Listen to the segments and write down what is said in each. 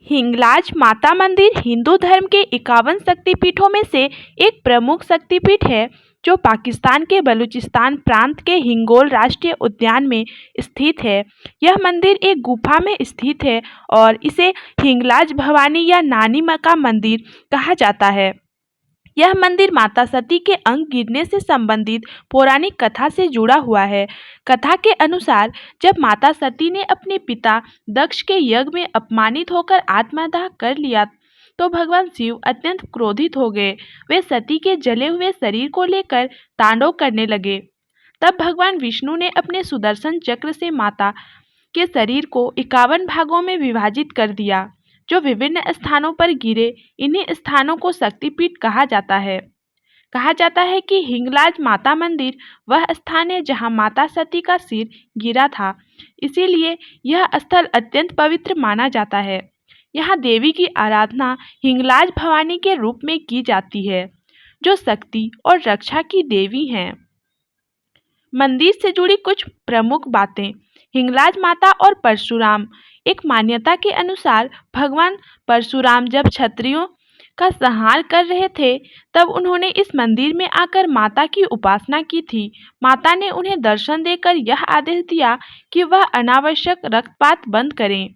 हिंगलाज माता मंदिर हिंदू धर्म के 51 शक्तिपीठों में से एक प्रमुख शक्तिपीठ है जो पाकिस्तान के बलूचिस्तान प्रांत के हिंगोल राष्ट्रीय उद्यान में स्थित है। यह मंदिर एक गुफा में स्थित है और इसे हिंगलाज भवानी या नानी मां का मंदिर कहा जाता है। यह मंदिर माता सती के अंग गिरने से संबंधित पौराणिक कथा से जुड़ा हुआ है। कथा के अनुसार जब माता सती ने अपने पिता दक्ष के यज्ञ में अपमानित होकर आत्मदाह कर लिया तो भगवान शिव अत्यंत क्रोधित हो गए। वे सती के जले हुए शरीर को लेकर तांडव करने लगे। तब भगवान विष्णु ने अपने सुदर्शन चक्र से माता के शरीर को 51 भागों में विभाजित कर दिया जो विभिन्न स्थानों पर गिरे। इन्हीं स्थानों को शक्तिपीठ कहा जाता है। कहा जाता है कि हिंगलाज माता मंदिर वह स्थान है जहां माता सती का सिर गिरा था, इसीलिए यह स्थल अत्यंत पवित्र माना जाता है। यहाँ देवी की आराधना हिंगलाज भवानी के रूप में की जाती है जो शक्ति और रक्षा की देवी हैं। मंदिर से जुड़ी कुछ प्रमुख बातें। हिंगलाज माता और परशुराम। एक मान्यता के अनुसार भगवान परशुराम जब क्षत्रियों का संहार कर रहे थे तब उन्होंने इस मंदिर में आकर माता की उपासना की थी। माता ने उन्हें दर्शन देकर यह आदेश दिया कि वह अनावश्यक रक्तपात बंद करें।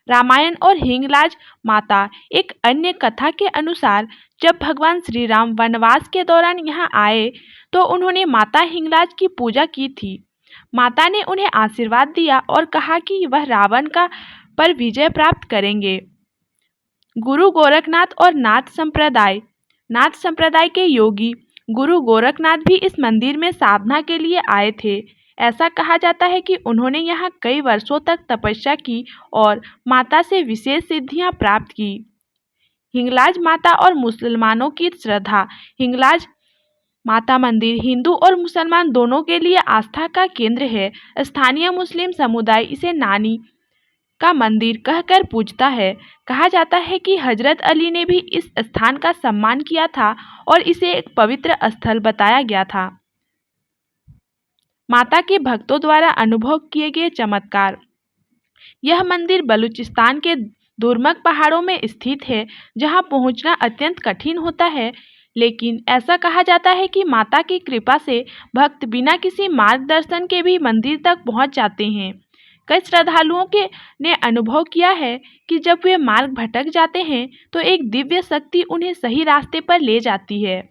रामायण और हिंगलाज माता। एक अन्य कथा के अनुसार जब भगवान श्री राम वनवास के दौरान यहाँ आए तो उन्होंने माता हिंगलाज की पूजा की थी। माता ने उन्हें आशीर्वाद दिया और कहा कि वह रावण का पर विजय प्राप्त करेंगे। गुरु गोरखनाथ और नाथ संप्रदाय के योगी गुरु गोरखनाथ भी इस मंदिर में साधना के लिए आए थे। ऐसा कहा जाता है कि उन्होंने यहाँ कई वर्षों तक तपस्या की और माता से विशेष सिद्धियां प्राप्त की। हिंगलाज माता और मुसलमानों की श्रद्धा। हिंगलाज माता मंदिर हिंदू और मुसलमान दोनों के लिए आस्था का केंद्र है। स्थानीय मुस्लिम समुदाय इसे नानी का मंदिर कहकर पूजता है। कहा जाता है कि हजरत अली ने भी इस स्थान का सम्मान किया था और इसे एक पवित्र स्थल बताया गया था। माता के भक्तों द्वारा अनुभव किए गए चमत्कार। यह मंदिर बलूचिस्तान के दुर्गम पहाड़ों में स्थित है जहां पहुंचना अत्यंत कठिन होता है, लेकिन ऐसा कहा जाता है कि माता की कृपा से भक्त बिना किसी मार्गदर्शन के भी मंदिर तक पहुंच जाते हैं। कई श्रद्धालुओं ने अनुभव किया है कि जब वे मार्ग भटक जाते हैं तो एक दिव्य शक्ति उन्हें सही रास्ते पर ले जाती है।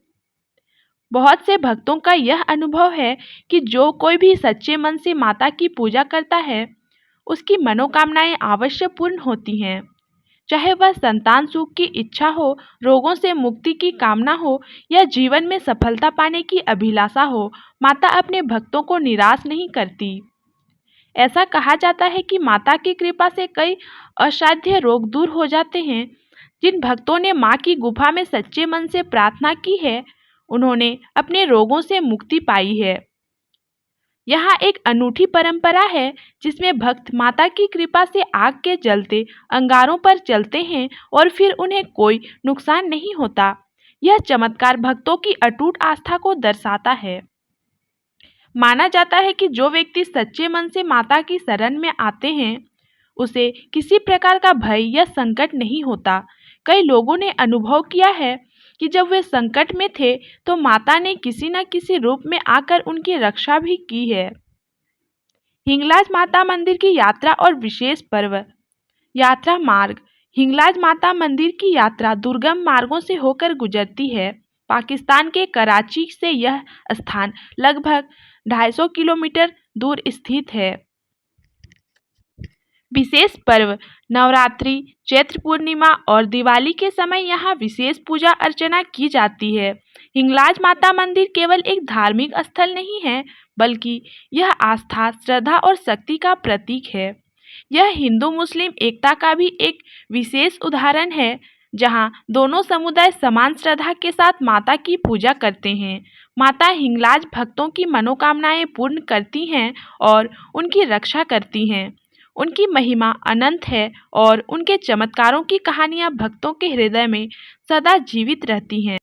बहुत से भक्तों का यह अनुभव है कि जो कोई भी सच्चे मन से माता की पूजा करता है उसकी मनोकामनाएं अवश्य पूर्ण होती हैं। चाहे वह संतान सुख की इच्छा हो, रोगों से मुक्ति की कामना हो या जीवन में सफलता पाने की अभिलाषा हो, माता अपने भक्तों को निराश नहीं करती। ऐसा कहा जाता है कि माता की कृपा से कई असाध्य रोग दूर हो जाते हैं। जिन भक्तों ने मां की गुफा में सच्चे मन से प्रार्थना की है उन्होंने अपने रोगों से मुक्ति पाई है। यहाँ एक अनूठी परंपरा है जिसमें भक्त माता की कृपा से आग के जलते अंगारों पर चलते हैं और फिर उन्हें कोई नुकसान नहीं होता। यह चमत्कार भक्तों की अटूट आस्था को दर्शाता है। माना जाता है कि जो व्यक्ति सच्चे मन से माता की शरण में आते हैं उसे किसी प्रकार का भय या संकट नहीं होता। कई लोगों ने अनुभव किया है कि जब वे संकट में थे तो माता ने किसी न किसी रूप में आकर उनकी रक्षा भी की है। हिंगलाज माता मंदिर की यात्रा और विशेष पर्व। यात्रा मार्ग। हिंगलाज माता मंदिर की यात्रा दुर्गम मार्गों से होकर गुजरती है। पाकिस्तान के कराची से यह स्थान लगभग 250 किलोमीटर दूर स्थित है। विशेष पर्व। नवरात्रि, चैत्र पूर्णिमा और दिवाली के समय यहाँ विशेष पूजा अर्चना की जाती है। हिंगलाज माता मंदिर केवल एक धार्मिक स्थल नहीं है बल्कि यह आस्था, श्रद्धा और शक्ति का प्रतीक है। यह हिंदू मुस्लिम एकता का भी एक विशेष उदाहरण है जहाँ दोनों समुदाय समान श्रद्धा के साथ माता की पूजा करते हैं। माता हिंगलाज भक्तों की मनोकामनाएं पूर्ण करती हैं और उनकी रक्षा करती हैं। उनकी महिमा अनंत है और उनके चमत्कारों की कहानियां भक्तों के हृदय में सदा जीवित रहती हैं।